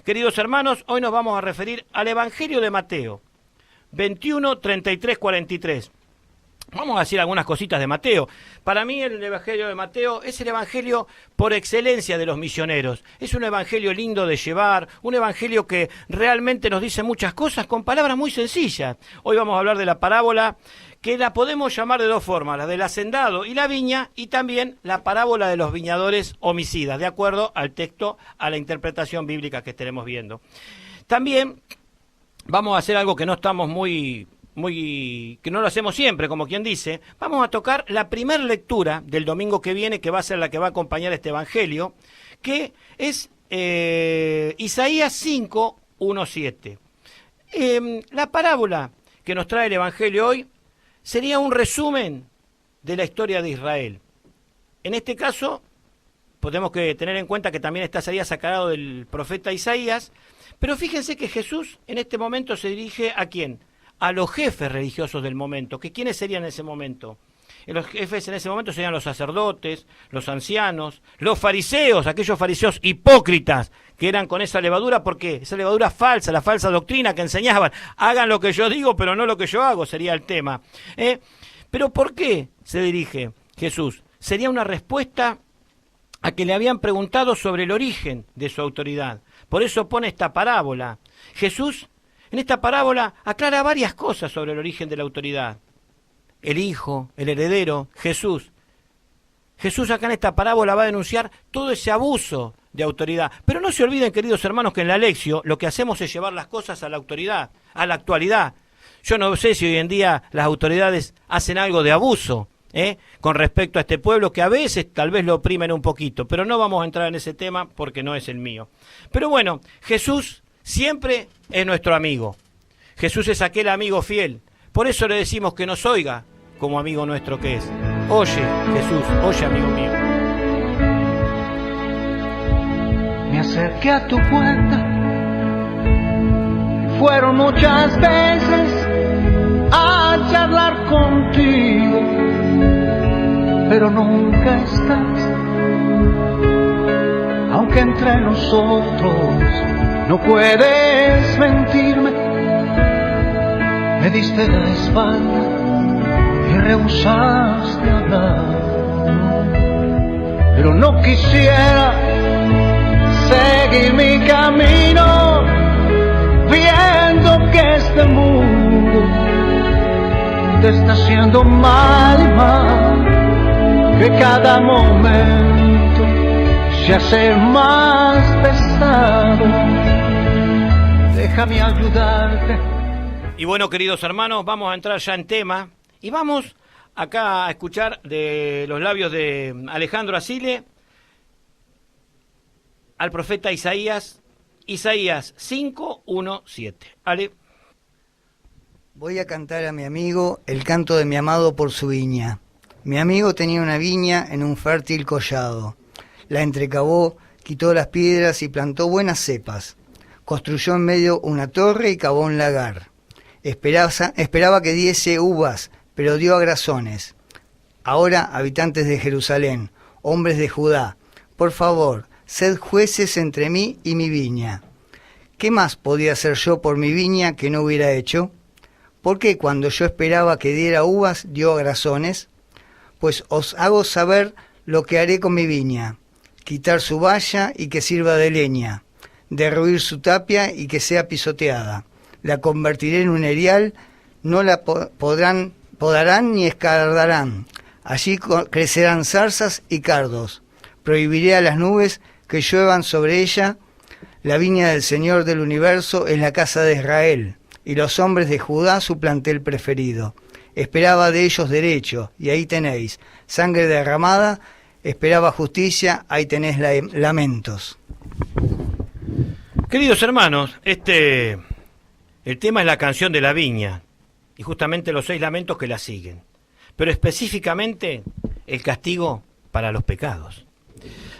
Queridos hermanos, hoy nos vamos a referir al Evangelio de Mateo, 21, 33, 43. Vamos a decir algunas cositas de Mateo. Para mí el Evangelio de Mateo es el Evangelio por excelencia de los misioneros. Es un Evangelio lindo de llevar, un Evangelio que realmente nos dice muchas cosas con palabras muy sencillas. Hoy vamos a hablar de la parábola que la podemos llamar de dos formas, la del hacendado y la viña, y también la parábola de los viñadores homicidas, de acuerdo al texto, a la interpretación bíblica que estaremos viendo. También vamos a hacer algo que no estamos que no lo hacemos siempre, como quien dice. Vamos a tocar la primera lectura del domingo que viene, que va a ser la que va a acompañar este Evangelio, que es Isaías 5, 1, 7. La parábola que nos trae el Evangelio hoy sería un resumen de la historia de Israel. En este caso, podemos tener en cuenta que también sería sacado del profeta Isaías, pero fíjense que Jesús en este momento se dirige ¿a quién? A los jefes religiosos del momento. ¿Quiénes serían en ese momento? Los jefes en ese momento serían los sacerdotes, los ancianos, los fariseos, aquellos fariseos hipócritas que eran con esa levadura, porque esa levadura falsa, la falsa doctrina que enseñaban, hagan lo que yo digo, pero no lo que yo hago, sería el tema. Pero ¿por qué se dirige Jesús? Sería una respuesta a que le habían preguntado sobre el origen de su autoridad. Por eso pone esta parábola. Jesús, en esta parábola, aclara varias cosas sobre el origen de la autoridad. El hijo, el heredero, Jesús. Jesús acá en esta parábola va a denunciar todo ese abuso de autoridad. Pero no se olviden, queridos hermanos, que en la lección lo que hacemos es llevar las cosas a la autoridad, a la actualidad. Yo no sé si hoy en día las autoridades hacen algo de abuso con respecto a este pueblo, que a veces tal vez lo oprimen un poquito, pero no vamos a entrar en ese tema porque no es el mío. Pero bueno, Jesús siempre es nuestro amigo. Jesús es aquel amigo fiel. Por eso le decimos que nos oiga como amigo nuestro que es. Oye, Jesús, oye, amigo mío. Me acerqué a tu puerta, fueron muchas veces a charlar contigo, pero nunca estás. Aunque entre nosotros no puedes mentirme, me diste la espalda y rehusaste hablar. Pero no quisiera seguir mi camino, viendo que este mundo te está haciendo mal y mal, que cada momento se hace más pesado. Déjame ayudarte. Y bueno, queridos hermanos, vamos a entrar ya en tema y vamos acá a escuchar de los labios de Alejandro Asile al profeta Isaías 5, 1, 7. Ale. Voy a cantar a mi amigo el canto de mi amado por su viña. Mi amigo tenía una viña en un fértil collado. La entrecavó, quitó las piedras y plantó buenas cepas. Construyó en medio una torre y cavó un lagar. Esperaba que diese uvas, pero dio agrazones. Ahora, habitantes de Jerusalén, hombres de Judá, por favor, sed jueces entre mí y mi viña. ¿Qué más podía hacer yo por mi viña que no hubiera hecho? ¿Por qué cuando yo esperaba que diera uvas, dio agrazones? Pues os hago saber lo que haré con mi viña. Quitar su valla y que sirva de leña. Derruir su tapia y que sea pisoteada. La convertiré en un erial, no la podarán ni escardarán. Allí crecerán zarzas y cardos. Prohibiré a las nubes que lluevan sobre ella. La viña del Señor del universo es la casa de Israel, y los hombres de Judá su plantel preferido. Esperaba de ellos derecho, y ahí tenéis. Sangre derramada, esperaba justicia, ahí tenés lamentos. Queridos hermanos, el tema es la canción de la viña, y justamente los 6 lamentos que la siguen, pero específicamente el castigo para los pecados.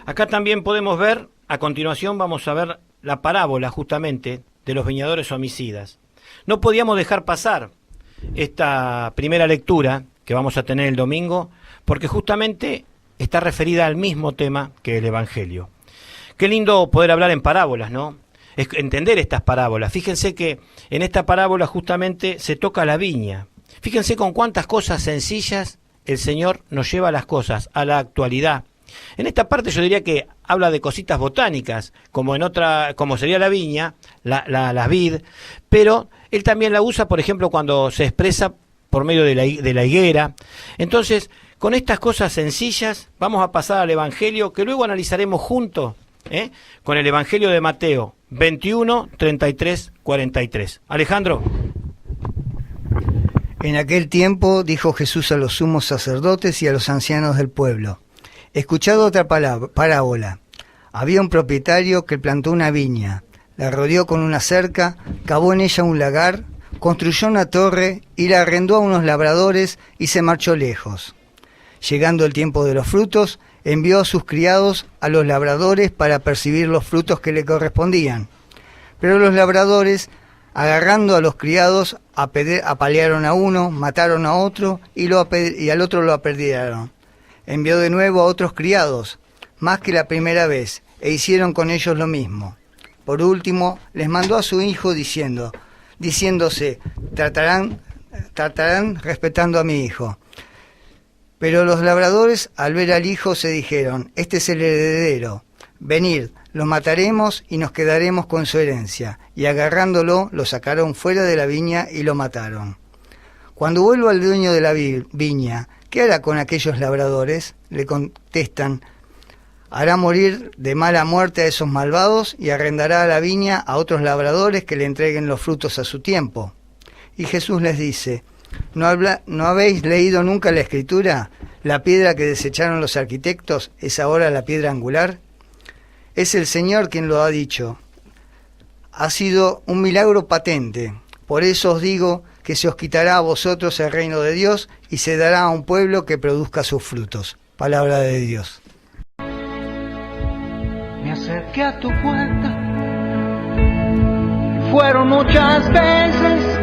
Acá también podemos ver, a continuación vamos a ver la parábola justamente de los viñadores homicidas. No podíamos dejar pasar esta primera lectura que vamos a tener el domingo, porque justamente está referida al mismo tema que el Evangelio. Qué lindo poder hablar en parábolas, ¿no? entender estas parábolas. Fíjense que en esta parábola justamente se toca la viña. Fíjense con cuántas cosas sencillas el Señor nos lleva las cosas a la actualidad. En esta parte yo diría que habla de cositas botánicas, como en otra, como sería la viña, la vid, pero él también la usa, por ejemplo, cuando se expresa por medio de la higuera. Entonces, con estas cosas sencillas vamos a pasar al Evangelio, que luego analizaremos juntos, con el Evangelio de Mateo 21, 33, 43. Alejandro. En aquel tiempo dijo Jesús a los sumos sacerdotes y a los ancianos del pueblo: escuchad otra parábola. Había un propietario que plantó una viña, la rodeó con una cerca, cavó en ella un lagar, construyó una torre y la arrendó a unos labradores y se marchó lejos. Llegando el tiempo de los frutos, envió a sus criados a los labradores para percibir los frutos que le correspondían. Pero los labradores, agarrando a los criados, apalearon a uno, mataron a otro y al otro lo apedrearon. Envió de nuevo a otros criados, más que la primera vez, e hicieron con ellos lo mismo. Por último, les mandó a su hijo diciéndose, tratarán respetando a mi hijo. Pero los labradores, al ver al hijo, se dijeron: este es el heredero, venid, lo mataremos y nos quedaremos con su herencia. Y agarrándolo, lo sacaron fuera de la viña y lo mataron. Cuando vuelva el dueño de la viña, ¿qué hará con aquellos labradores? Le contestan: hará morir de mala muerte a esos malvados y arrendará la viña a otros labradores que le entreguen los frutos a su tiempo. Y Jesús les dice: ¿No habéis leído nunca la Escritura? La piedra que desecharon los arquitectos es ahora la piedra angular. Es el Señor quien lo ha dicho. Ha sido un milagro patente. Por eso os digo que se os quitará a vosotros el reino de Dios y se dará a un pueblo que produzca sus frutos. Palabra de Dios. Me acerqué a tu puerta. Fueron muchas veces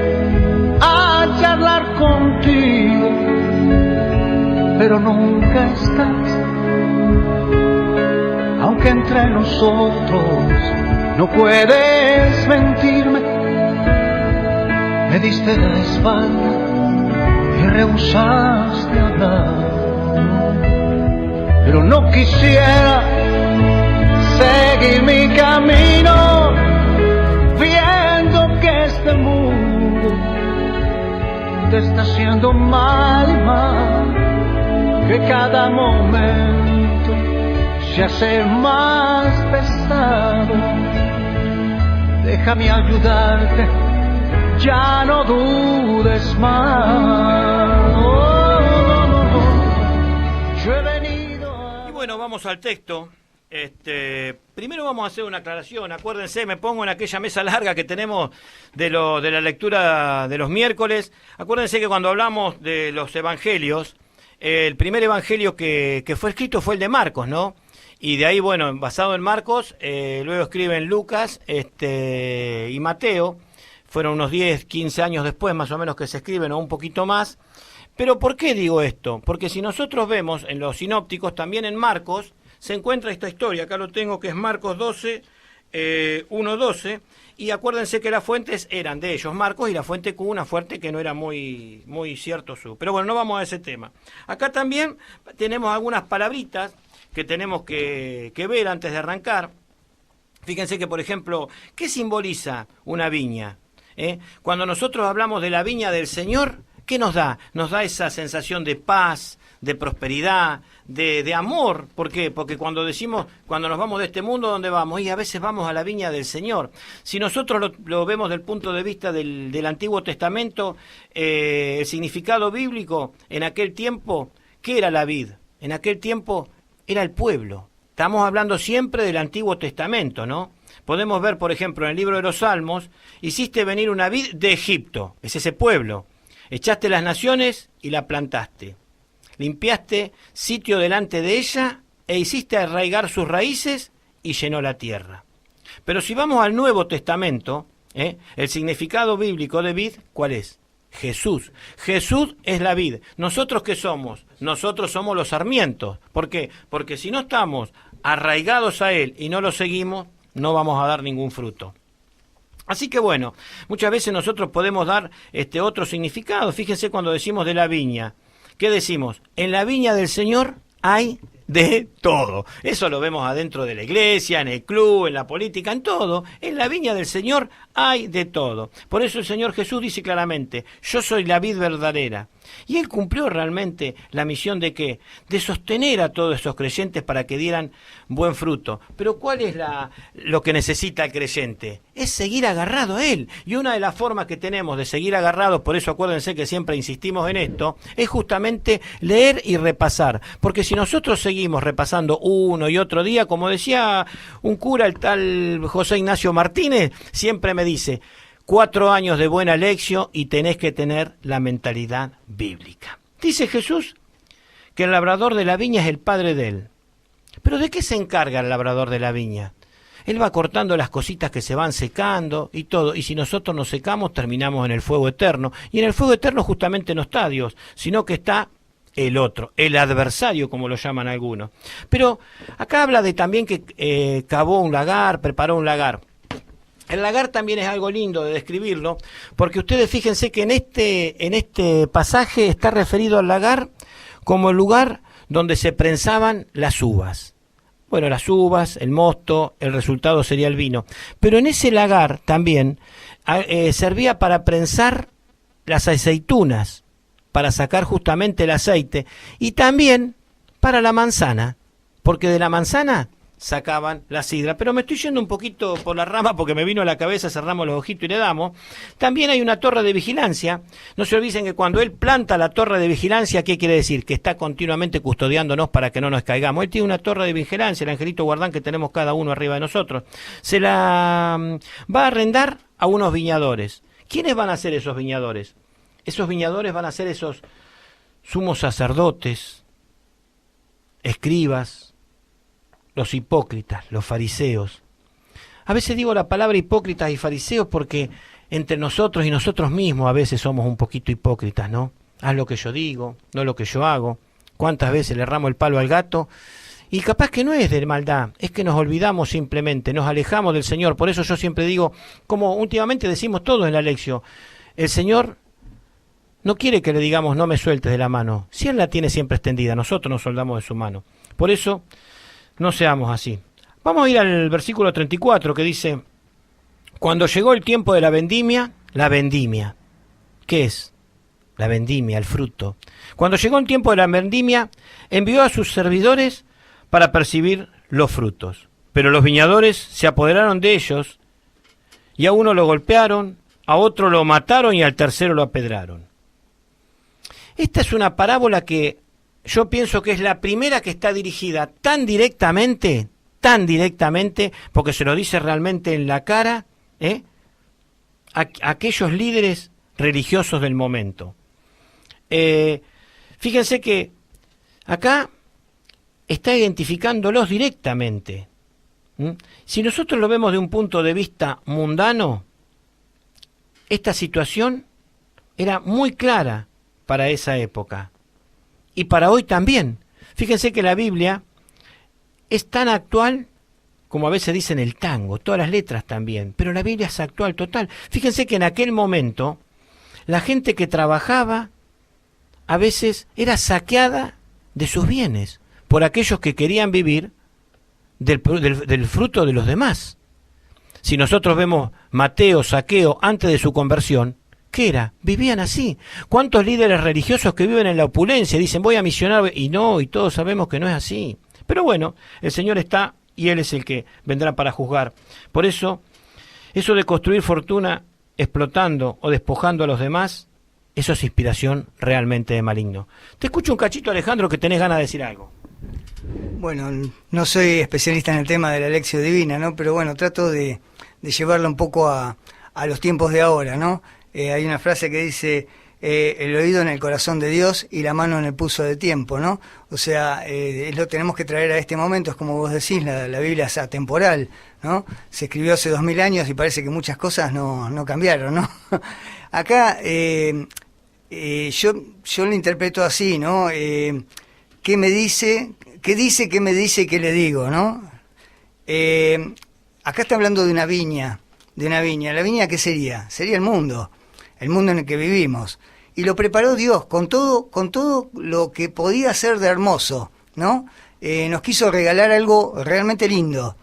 a charlar contigo, pero nunca estás. Aunque entre nosotros no puedes mentirme, me diste la espalda y rehusaste hablar. Pero no quisiera seguir mi camino viendo que este mundo te está haciendo mal y mal, que cada momento se hace más pesado. Déjame ayudarte, ya no dudes más. Yo he venido a... Y bueno, vamos al texto. Primero vamos a hacer una aclaración. Acuérdense, me pongo en aquella mesa larga que tenemos de la lectura de los miércoles. Acuérdense que cuando hablamos de los evangelios, el primer evangelio que fue escrito fue el de Marcos, ¿no? Y de ahí, bueno, basado en Marcos, luego escriben Lucas y Mateo. Fueron unos 10, 15 años después, más o menos, que se escriben, o un poquito más. Pero ¿por qué digo esto? Porque si nosotros vemos en los sinópticos, también en Marcos, se encuentra esta historia. Acá lo tengo, que es Marcos 12, 1-12. Y acuérdense que las fuentes eran de ellos, Marcos, y la fuente Q, una fuente que no era muy cierto su. Pero bueno, no vamos a ese tema. Acá también tenemos algunas palabritas que tenemos que ver antes de arrancar. Fíjense que, por ejemplo, ¿qué simboliza una viña? Cuando nosotros hablamos de la viña del Señor, ¿qué nos da? Nos da esa sensación de paz, de prosperidad, de amor. ¿Por qué? Porque cuando nos vamos de este mundo, ¿dónde vamos? Y a veces vamos a la viña del Señor. Si nosotros lo vemos del punto de vista del Antiguo Testamento, el significado bíblico, en aquel tiempo, ¿qué era la vid? En aquel tiempo era el pueblo. Estamos hablando siempre del Antiguo Testamento, ¿no? Podemos ver, por ejemplo, en el libro de los Salmos: hiciste venir una vid de Egipto, es ese pueblo. Echaste las naciones y la plantaste. Limpiaste sitio delante de ella e hiciste arraigar sus raíces y llenó la tierra. Pero si vamos al Nuevo Testamento, el significado bíblico de vid, ¿cuál es? Jesús. Jesús es la vid. ¿Nosotros qué somos? Nosotros somos los sarmientos. ¿Por qué? Porque si no estamos arraigados a Él y no lo seguimos, no vamos a dar ningún fruto. Así que bueno, muchas veces nosotros podemos dar otro significado. Fíjense cuando decimos de la viña. ¿Qué decimos? En la viña del Señor hay de todo. Eso lo vemos adentro de la iglesia, en el club, en la política, en todo. En la viña del Señor hay de todo. Por eso el Señor Jesús dice claramente, yo soy la vid verdadera. Y Él cumplió realmente la misión de ¿qué? De sostener a todos esos creyentes para que dieran buen fruto. Pero ¿cuál es lo que necesita el creyente? Es seguir agarrado a Él. Y una de las formas que tenemos de seguir agarrados, por eso acuérdense que siempre insistimos en esto, es justamente leer y repasar. Porque si nosotros seguimos repasando uno y otro día, como decía un cura, el tal José Ignacio Martínez, siempre me dice, 4 años de buena lección y tenés que tener la mentalidad bíblica. Dice Jesús que el labrador de la viña es el padre de él. ¿Pero de qué se encarga el labrador de la viña? Él va cortando las cositas que se van secando y todo, y si nosotros nos secamos terminamos en el fuego eterno, y en el fuego eterno justamente no está Dios, sino que está el otro, el adversario, como lo llaman algunos. Pero acá habla de también que cavó un lagar, preparó un lagar. El lagar también es algo lindo de describirlo, porque ustedes fíjense que en este pasaje está referido al lagar como el lugar donde se prensaban las uvas. Bueno, las uvas, el mosto, el resultado sería el vino. Pero en ese lagar también servía para prensar las aceitunas, para sacar justamente el aceite, y también para la manzana, porque de la manzana sacaban la sidra. Pero me estoy yendo un poquito por la rama porque me vino a la cabeza, cerramos los ojitos y le damos. También hay una torre de vigilancia. No se olviden que cuando él planta la torre de vigilancia, ¿qué quiere decir? Que está continuamente custodiándonos para que no nos caigamos. Él tiene una torre de vigilancia, el angelito guardán que tenemos cada uno arriba de nosotros. Se la va a arrendar a unos viñadores. ¿Quiénes van a ser esos viñadores? Esos viñadores van a ser esos sumos sacerdotes, escribas, los hipócritas, los fariseos. A veces digo la palabra hipócritas y fariseos porque entre nosotros y nosotros mismos a veces somos un poquito hipócritas, ¿no? Haz lo que yo digo, no lo que yo hago. ¿Cuántas veces le erramos el palo al gato? Y capaz que no es de maldad, es que nos olvidamos simplemente, nos alejamos del Señor. Por eso yo siempre digo, como últimamente decimos todos en la lección, el Señor no quiere que le digamos no me sueltes de la mano. Si Él la tiene siempre extendida, nosotros nos soldamos de su mano. Por eso no seamos así. Vamos a ir al versículo 34 que dice, cuando llegó el tiempo de la vendimia, ¿qué es? La vendimia, el fruto. Cuando llegó el tiempo de la vendimia, envió a sus servidores para percibir los frutos. Pero los viñadores se apoderaron de ellos y a uno lo golpearon, a otro lo mataron y al tercero lo apedraron. Esta es una parábola que yo pienso que es la primera que está dirigida tan directamente, porque se lo dice realmente en la cara, a aquellos líderes religiosos del momento. Fíjense que acá está identificándolos directamente. Si nosotros lo vemos de un punto de vista mundano, esta situación era muy clara para esa época. Y para hoy también. Fíjense que la Biblia es tan actual como a veces dicen el tango, todas las letras también, pero la Biblia es actual total. Fíjense que en aquel momento la gente que trabajaba a veces era saqueada de sus bienes por aquellos que querían vivir del fruto de los demás. Si nosotros vemos Mateo, Zaqueo, antes de su conversión, ¿qué era? Vivían así. ¿Cuántos líderes religiosos que viven en la opulencia dicen voy a misionar? Y no, y todos sabemos que no es así. Pero bueno, el Señor está y Él es el que vendrá para juzgar. Por eso, eso de construir fortuna explotando o despojando a los demás, eso es inspiración realmente de maligno. Te escucho un cachito, Alejandro, que tenés ganas de decir algo. Bueno, no soy especialista en el tema de la lección divina, ¿no? Pero bueno, trato de llevarlo un poco a los tiempos de ahora, ¿no? Hay una frase que dice el oído en el corazón de Dios y la mano en el pulso de tiempo, ¿no? O sea, lo tenemos que traer a este momento, es como vos decís, la Biblia es atemporal, ¿no? Se escribió hace 2000 años y parece que muchas cosas no cambiaron, ¿no? Acá yo lo interpreto así, ¿no? ¿Qué me dice? ¿Qué dice? ¿Qué me dice? ¿Qué le digo? ¿No? Acá está hablando de una viña, de una viña. ¿La viña qué sería? Sería el mundo en el que vivimos. Y lo preparó Dios con todo lo que podía ser de hermoso, ¿no? Nos quiso regalar algo realmente lindo.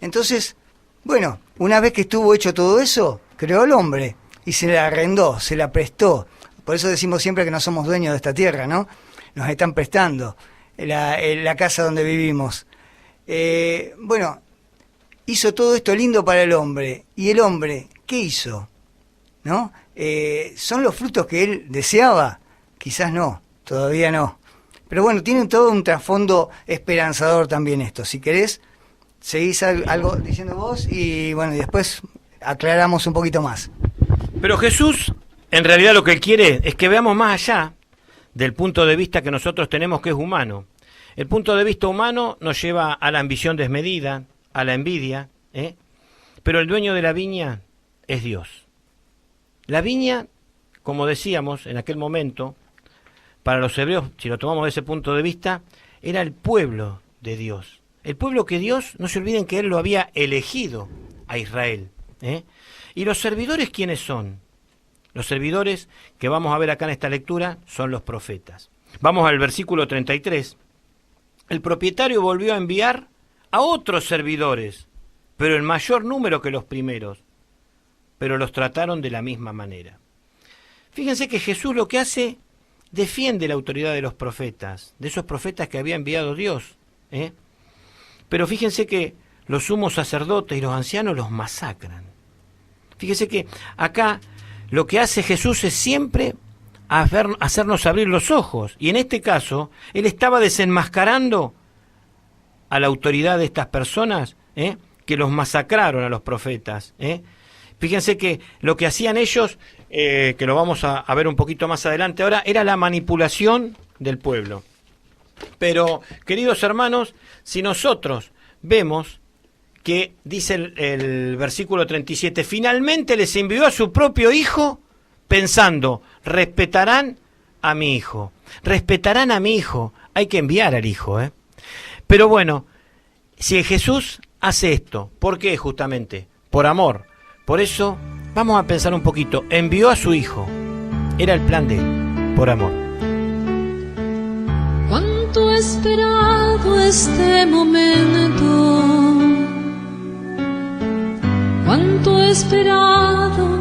Entonces, bueno, una vez que estuvo hecho todo eso, creó al hombre y se la arrendó, se la prestó. Por eso decimos siempre que no somos dueños de esta tierra, ¿no? Nos están prestando la casa donde vivimos. Bueno, hizo todo esto lindo para el hombre. ¿Y el hombre qué hizo? ¿No? ¿Son los frutos que él deseaba? Quizás no, todavía no. Pero bueno, tiene todo un trasfondo esperanzador también esto. Si querés, seguís algo diciendo vos y bueno, y después aclaramos un poquito más. Pero Jesús, en realidad lo que él quiere es que veamos más allá del punto de vista que nosotros tenemos, que es humano. El punto de vista humano nos lleva a la ambición desmedida, a la envidia, pero el dueño de la viña es Dios. La viña, como decíamos en aquel momento, para los hebreos, si lo tomamos desde ese punto de vista, era el pueblo de Dios. El pueblo que Dios, no se olviden que Él lo había elegido a Israel. ¿Y los servidores quiénes son? Los servidores que vamos a ver acá en esta lectura son los profetas. Vamos al versículo 33. El propietario volvió a enviar a otros servidores, pero en mayor número que los primeros, pero los trataron de la misma manera. Fíjense que Jesús lo que hace, defiende la autoridad de los profetas, de esos profetas que había enviado Dios. Pero fíjense que los sumos sacerdotes y los ancianos los masacran. Fíjense que acá lo que hace Jesús es siempre hacernos abrir los ojos. Y en este caso, Él estaba desenmascarando a la autoridad de estas personas que los masacraron a los profetas. Fíjense que lo que hacían ellos, que lo vamos a ver un poquito más adelante ahora, era la manipulación del pueblo. Pero, queridos hermanos, si nosotros vemos que dice el versículo 37, finalmente les envió a su propio hijo pensando, respetarán a mi hijo. Respetarán a mi hijo. Hay que enviar al hijo. Pero bueno, si Jesús hace esto, ¿por qué justamente? Por amor. Por eso, vamos a pensar un poquito. Envió a su hijo. Era el plan de él, por amor. Cuánto he esperado este momento. Cuánto he esperado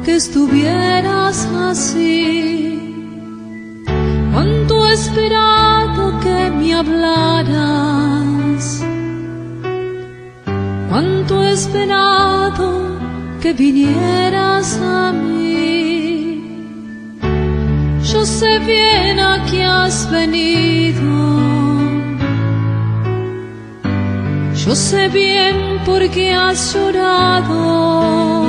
que estuvieras así. Cuánto he esperado que me hablaras. Cuánto he esperado que vinieras a mí. Yo sé bien a qué has venido. Yo sé bien por qué has llorado.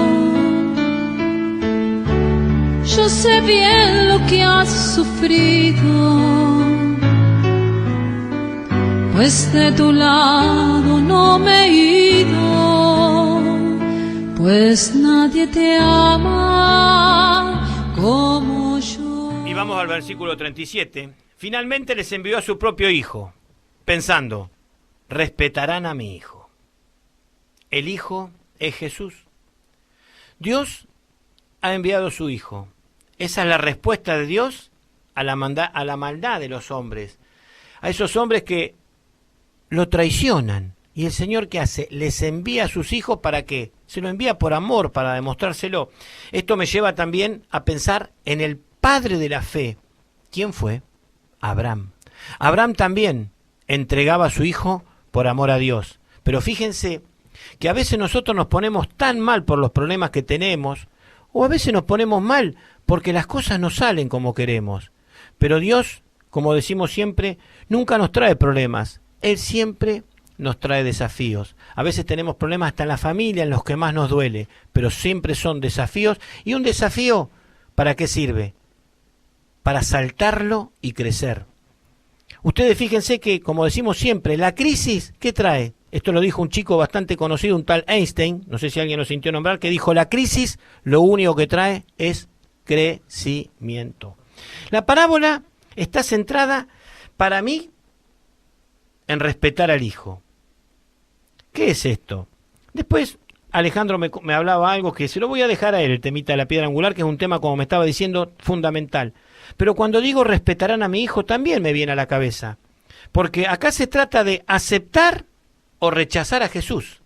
Yo sé bien lo que has sufrido. Pues de tu lado no me he ido. Pues nadie te ama como yo. Y vamos al versículo 37. Finalmente les envió a su propio hijo, pensando, respetarán a mi hijo. El hijo es Jesús. Dios ha enviado a su hijo. Esa es la respuesta de Dios a la maldad de los hombres. A esos hombres que lo traicionan. ¿Y el Señor qué hace? Les envía a sus hijos, ¿para qué? Se lo envía por amor, para demostrárselo. Esto me lleva también a pensar en el padre de la fe. ¿Quién fue? Abraham. Abraham también entregaba a su hijo por amor a Dios. Pero fíjense que a veces nosotros nos ponemos tan mal por los problemas que tenemos, o a veces nos ponemos mal porque las cosas no salen como queremos. Pero Dios, como decimos siempre, nunca nos trae problemas. Él siempre nos trae desafíos. A veces tenemos problemas hasta en la familia, en los que más nos duele, pero siempre son desafíos. ¿Y un desafío para qué sirve? Para saltarlo y crecer. Ustedes fíjense que, como decimos siempre, la crisis, ¿qué trae? Esto lo dijo un chico bastante conocido, un tal Einstein, no sé si alguien lo sintió nombrar, que dijo, la crisis lo único que trae es crecimiento. La parábola está centrada, para mí, en respetar al hijo. ¿Qué es esto? Después Alejandro me hablaba algo que se lo voy a dejar a él, el temita de la piedra angular, que es un tema, como me estaba diciendo, fundamental. Pero cuando digo respetarán a mi hijo, también me viene a la cabeza. Porque acá se trata de aceptar o rechazar a Jesús.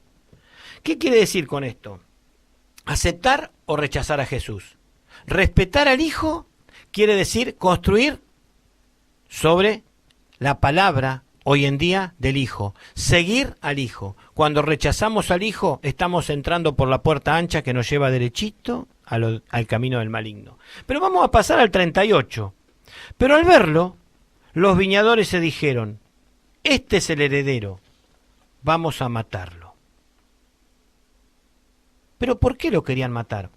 ¿Qué quiere decir con esto? Aceptar o rechazar a Jesús. Respetar al hijo quiere decir construir sobre la palabra hoy en día del hijo, seguir al hijo. Cuando rechazamos al hijo, estamos entrando por la puerta ancha que nos lleva derechito al camino del maligno. Pero vamos a pasar al 38. Pero al verlo, los viñadores se dijeron, este es el heredero, vamos a matarlo. ¿Pero por qué lo querían matar?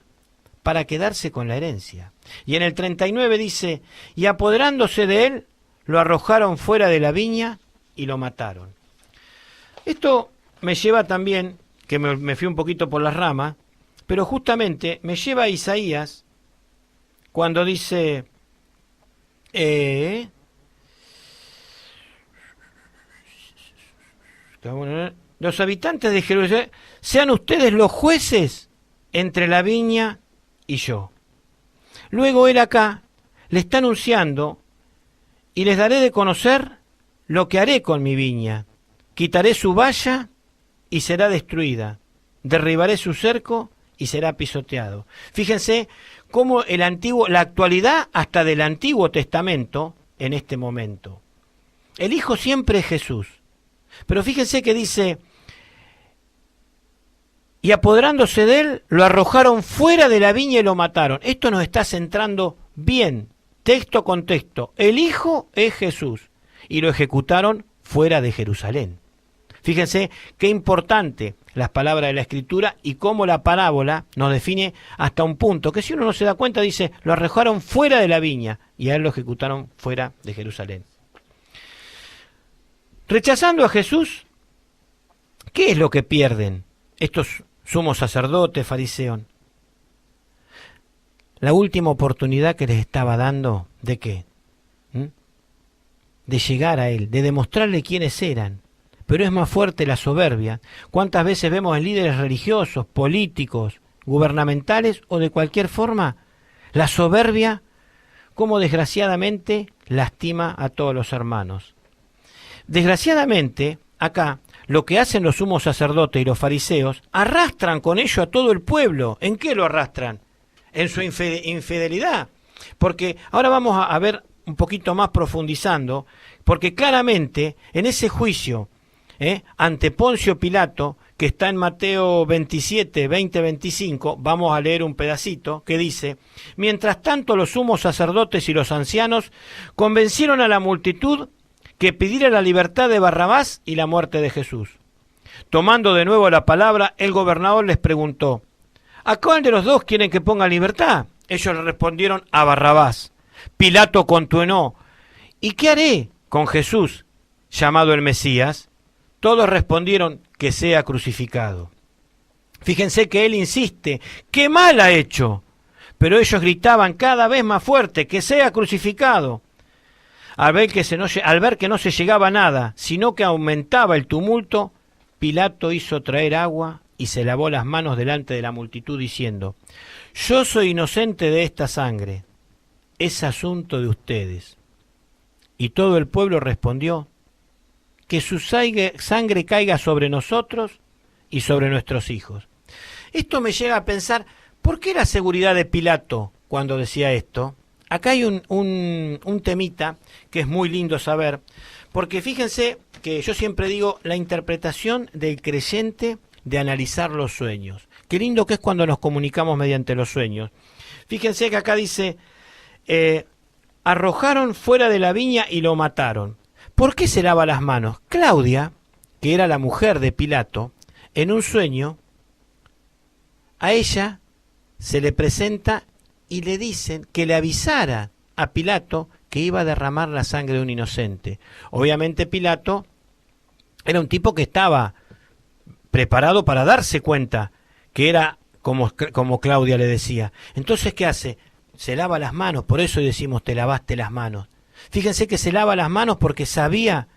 Para quedarse con la herencia. Y en el 39 dice, y apoderándose de él, lo arrojaron fuera de la viña y lo mataron. Esto me lleva también, que me fui un poquito por las ramas, pero justamente me lleva a Isaías, cuando dice, los habitantes de Jerusalén, sean ustedes los jueces entre la viña y yo. Luego él acá le está anunciando, y les daré de conocer lo que haré con mi viña. Quitaré su valla y será destruida. Derribaré su cerco y será pisoteado. Fíjense cómo la actualidad hasta del Antiguo Testamento en este momento. El Hijo siempre es Jesús. Pero fíjense que dice, y apoderándose de él, lo arrojaron fuera de la viña y lo mataron. Esto nos está centrando bien, texto con texto. El Hijo es Jesús y lo ejecutaron fuera de Jerusalén. Fíjense qué importante las palabras de la Escritura y cómo la parábola nos define hasta un punto, que si uno no se da cuenta dice, lo arrojaron fuera de la viña y a él lo ejecutaron fuera de Jerusalén. Rechazando a Jesús, ¿qué es lo que pierden estos sumos sacerdotes, fariseos? La última oportunidad que les estaba dando, ¿de qué? De llegar a él, de demostrarle quiénes eran. Pero es más fuerte la soberbia. ¿Cuántas veces vemos en líderes religiosos, políticos, gubernamentales o de cualquier forma? La soberbia, como desgraciadamente lastima a todos los hermanos. Desgraciadamente, acá, lo que hacen los sumos sacerdotes y los fariseos, arrastran con ello a todo el pueblo. ¿En qué lo arrastran? En su infidelidad. Porque ahora vamos a ver un poquito más profundizando, porque claramente en ese juicio ante Poncio Pilato, que está en Mateo 27, 20, 25, vamos a leer un pedacito, que dice, mientras tanto los sumos sacerdotes y los ancianos convencieron a la multitud que pidiera la libertad de Barrabás y la muerte de Jesús. Tomando de nuevo la palabra, el gobernador les preguntó, ¿a cuál de los dos quieren que ponga libertad? Ellos le respondieron, a Barrabás. Pilato continuó, ¿y qué haré con Jesús, llamado el Mesías? Todos respondieron, que sea crucificado. Fíjense que él insiste, ¿qué mal ha hecho? Pero ellos gritaban cada vez más fuerte, que sea crucificado. Al ver que no se llegaba a nada, sino que aumentaba el tumulto, Pilato hizo traer agua y se lavó las manos delante de la multitud diciendo, yo soy inocente de esta sangre, es asunto de ustedes. Y todo el pueblo respondió, que su sangre caiga sobre nosotros y sobre nuestros hijos. Esto me llega a pensar, ¿por qué la seguridad de Pilato cuando decía esto? Acá hay un temita que es muy lindo saber, porque fíjense que yo siempre digo la interpretación del creyente de analizar los sueños. Qué lindo que es cuando nos comunicamos mediante los sueños. Fíjense que acá dice, arrojaron fuera de la viña y lo mataron. ¿Por qué se lava las manos? Claudia, que era la mujer de Pilato, en un sueño, a ella se le presenta y le dicen que le avisara a Pilato que iba a derramar la sangre de un inocente. Obviamente Pilato era un tipo que estaba preparado para darse cuenta que era como Claudia le decía. Entonces, ¿qué hace? Se lava las manos, por eso decimos te lavaste las manos. Fíjense que se lava las manos porque sabía,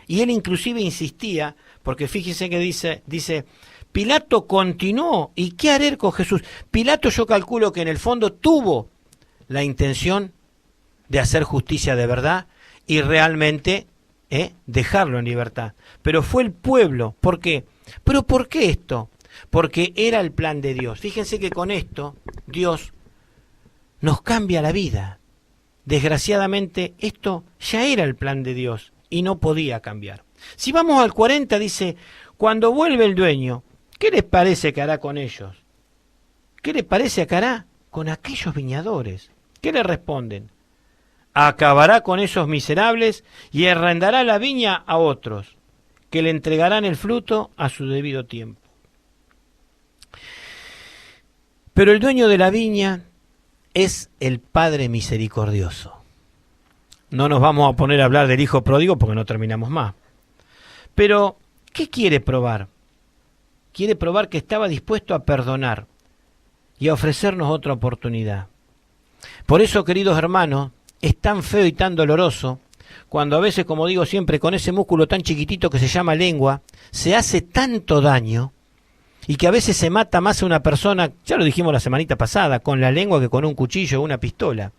y él inclusive insistía, porque fíjense que dice, Pilato continuó. ¿Y qué haré con Jesús? Pilato, yo calculo que en el fondo tuvo la intención de hacer justicia de verdad y realmente dejarlo en libertad. Pero fue el pueblo. ¿Por qué? ¿Pero por qué esto? Porque era el plan de Dios. Fíjense que con esto Dios nos cambia la vida. Desgraciadamente esto ya era el plan de Dios y no podía cambiar. Si vamos al 40 dice, cuando vuelve el dueño, ¿qué les parece que hará con ellos? ¿Qué les parece que hará con aquellos viñadores? ¿Qué le responden? Acabará con esos miserables y arrendará la viña a otros, que le entregarán el fruto a su debido tiempo. Pero el dueño de la viña es el Padre misericordioso. No nos vamos a poner a hablar del hijo pródigo porque no terminamos más. Pero, ¿qué quiere probar? Quiere probar que estaba dispuesto a perdonar y a ofrecernos otra oportunidad. Por eso, queridos hermanos, es tan feo y tan doloroso cuando a veces, como digo siempre, con ese músculo tan chiquitito que se llama lengua, se hace tanto daño y que a veces se mata más a una persona, ya lo dijimos la semanita pasada, con la lengua que con un cuchillo o una pistola.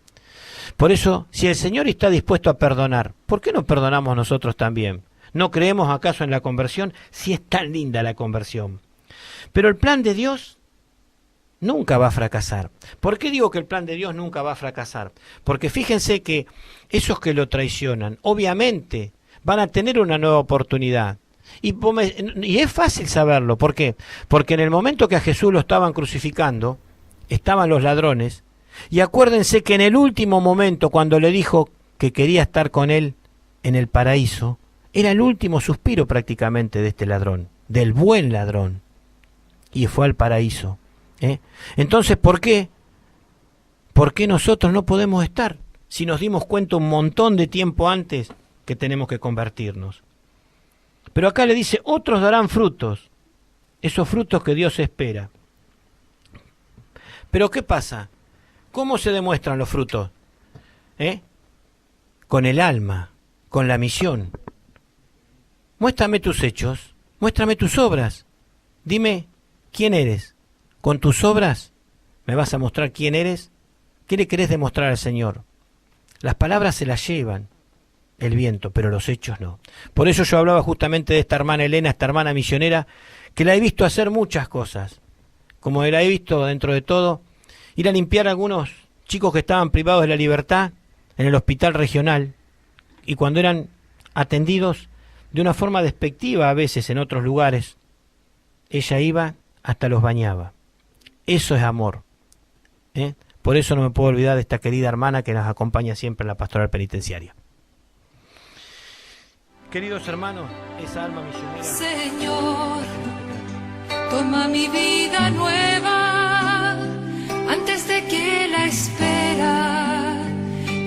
Por eso, si el Señor está dispuesto a perdonar, ¿por qué no perdonamos nosotros también? ¿No creemos acaso en la conversión? Si es tan linda la conversión. Pero el plan de Dios nunca va a fracasar. ¿Por qué digo que el plan de Dios nunca va a fracasar? Porque fíjense que esos que lo traicionan, obviamente, van a tener una nueva oportunidad. Y es fácil saberlo. ¿Por qué? Porque en el momento que a Jesús lo estaban crucificando, estaban los ladrones. Y acuérdense que en el último momento, cuando le dijo que quería estar con él en el paraíso, era el último suspiro prácticamente de este ladrón, del buen ladrón. Y fue al paraíso. Entonces, ¿por qué? ¿Por qué nosotros no podemos estar? Si nos dimos cuenta un montón de tiempo antes que tenemos que convertirnos. Pero acá le dice, otros darán frutos, esos frutos que Dios espera. Pero ¿qué pasa? ¿Cómo se demuestran los frutos? Con el alma, con la misión. Muéstrame tus hechos, muéstrame tus obras. Dime, ¿quién eres? ¿Con tus obras me vas a mostrar quién eres? ¿Qué le querés demostrar al Señor? Las palabras se las llevan el viento, pero los hechos no. Por eso yo hablaba justamente de esta hermana Elena, esta hermana misionera, que la he visto hacer muchas cosas. Como la he visto, dentro de todo, ir a limpiar a algunos chicos que estaban privados de la libertad en el hospital regional, y cuando eran atendidos de una forma despectiva a veces en otros lugares, ella iba hasta los bañaba. Eso es amor. Por eso no me puedo olvidar de esta querida hermana que nos acompaña siempre en la pastoral penitenciaria. Queridos hermanos, esa alma misionera... Señor, toma mi vida nueva antes de que la espera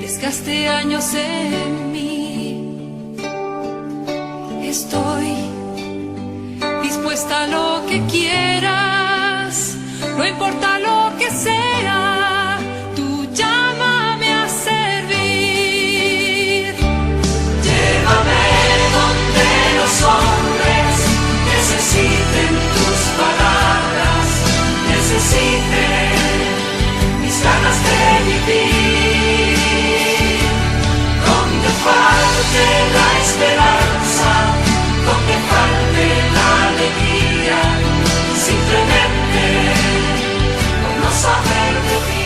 desgaste años en mí. Estoy dispuesta a lo que quieras, no importa lo que sea, tú llámame a servir. Llévame donde los hombres necesiten tus palabras, necesiten mis ganas de vivir. Donde falte la esperanza, donde falte la alegría, simplemente por no saber de ti.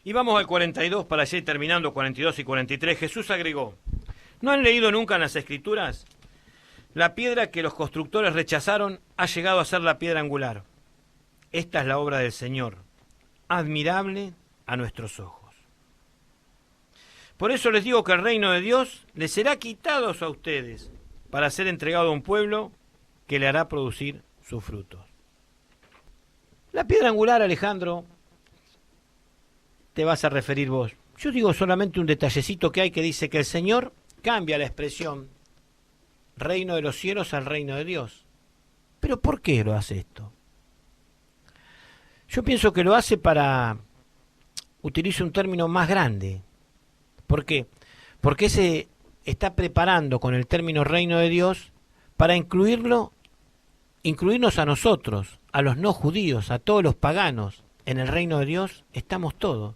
Y vamos al 42 para ya ir terminando, 42 y 43. Jesús agregó, ¿no han leído nunca en las Escrituras? La piedra que los constructores rechazaron ha llegado a ser la piedra angular. Esta es la obra del Señor, admirable a nuestros ojos. Por eso les digo que el reino de Dios les será quitado a ustedes para ser entregado a un pueblo que le hará producir sus frutos. La piedra angular, Alejandro, te vas a referir vos. Yo digo solamente un detallecito que hay que dice que el Señor cambia la expresión reino de los cielos al reino de Dios. ¿Pero por qué lo hace esto? Yo pienso que lo hace para, utilizo un término más grande. ¿Por qué? Porque se está preparando con el término reino de Dios para incluirnos a nosotros, a los no judíos, a todos los paganos. En el reino de Dios estamos todos.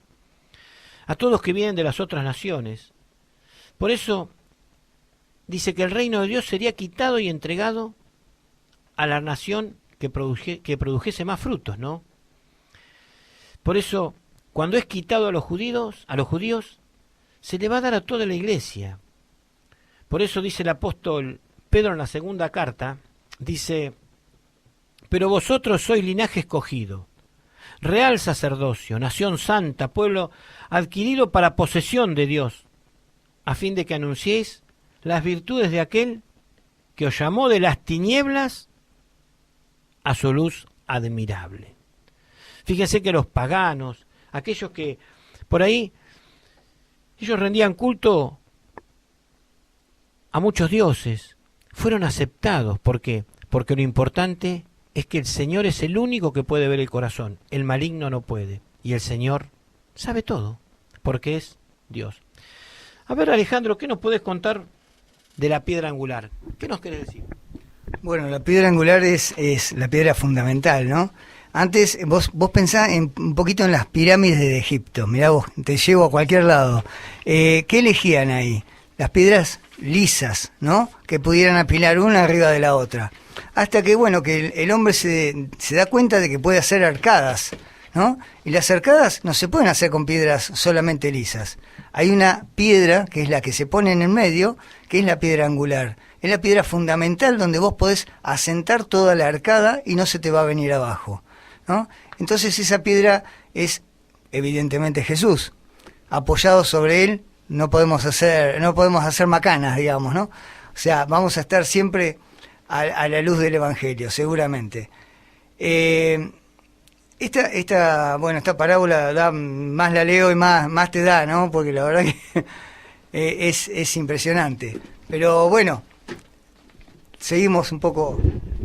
A todos que vienen de las otras naciones. Por eso dice que el reino de Dios sería quitado y entregado a la nación que produjese más frutos, ¿no? Por eso, cuando es quitado a los judíos, se le va a dar a toda la iglesia. Por eso dice el apóstol Pedro en la segunda carta, dice, pero vosotros sois linaje escogido, real sacerdocio, nación santa, pueblo adquirido para posesión de Dios, a fin de que anunciéis las virtudes de aquel que os llamó de las tinieblas a su luz admirable. Fíjense que los paganos, aquellos que por ahí, ellos rendían culto a muchos dioses, fueron aceptados. ¿Por qué? Porque lo importante es que el Señor es el único que puede ver el corazón. El maligno no puede. Y el Señor sabe todo, porque es Dios. A ver, Alejandro, ¿qué nos podés contar de la piedra angular? ¿Qué nos querés decir? Bueno, la piedra angular es la piedra fundamental, ¿no? Antes vos pensás un poquito en las pirámides de Egipto. Mirá vos, te llevo a cualquier lado. ¿Qué elegían ahí? Las piedras lisas, ¿no? Que pudieran apilar una arriba de la otra. Hasta que, bueno, que el hombre se da cuenta de que puede hacer arcadas, ¿no? Y las arcadas no se pueden hacer con piedras solamente lisas. Hay una piedra, que es la que se pone en el medio, que es la piedra angular. Es la piedra fundamental donde vos podés asentar toda la arcada y no se te va a venir abajo, ¿no? Entonces esa piedra es evidentemente Jesús. Apoyado sobre él no podemos hacer macanas, digamos, ¿no? O sea, vamos a estar siempre a la luz del Evangelio, seguramente. Esta parábola más la leo y más te da, ¿no? Porque la verdad que es impresionante. Pero bueno, seguimos un poco.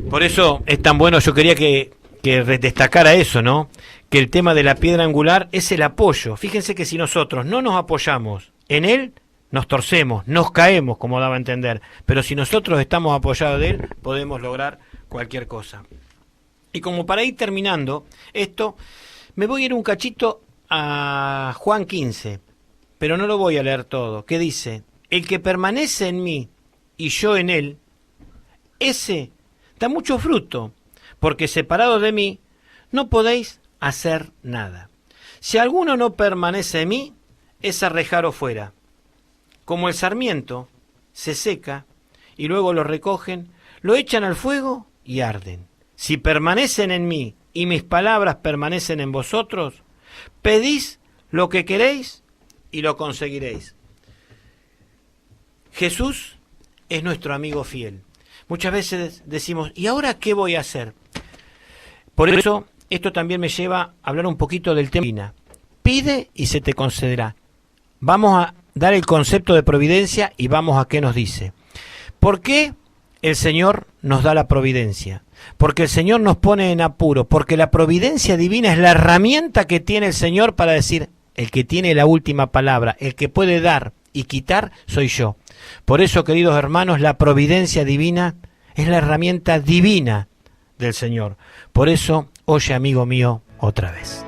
Por eso es tan bueno, yo quería que destacara eso, ¿no? Que el tema de la piedra angular es el apoyo. Fíjense que si nosotros no nos apoyamos en él, nos torcemos, nos caemos, como daba a entender. Pero si nosotros estamos apoyados de él, podemos lograr cualquier cosa. Y como para ir terminando esto, me voy a ir un cachito a Juan 15, pero no lo voy a leer todo, que dice, el que permanece en mí y yo en él, ese da mucho fruto, porque separados de mí no podéis hacer nada. Si alguno no permanece en mí, es arrejaros fuera. Como el sarmiento se seca y luego lo recogen, lo echan al fuego y arden. Si permanecen en mí y mis palabras permanecen en vosotros, pedís lo que queréis y lo conseguiréis. Jesús es nuestro amigo fiel. Muchas veces decimos, ¿y ahora qué voy a hacer? Por eso, esto también me lleva a hablar un poquito del tema. Pide y se te concederá. Vamos a dar el concepto de providencia y vamos a qué nos dice. ¿Por qué el Señor nos da la providencia? Porque el Señor nos pone en apuro, porque la providencia divina es la herramienta que tiene el Señor para decir, el que tiene la última palabra, el que puede dar y quitar, soy yo. Por eso, queridos hermanos, la providencia divina es la herramienta divina del Señor. Por eso, oye, amigo mío, otra vez.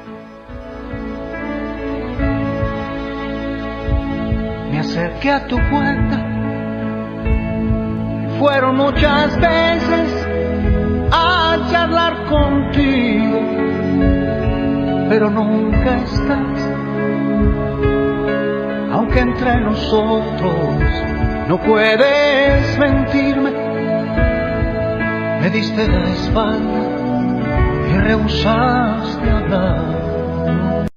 Me acerqué a tu puerta, fueron muchas veces a charlar contigo, pero nunca estás. Aunque entre nosotros no puedes mentirme, me diste la espalda y rehusaste hablar.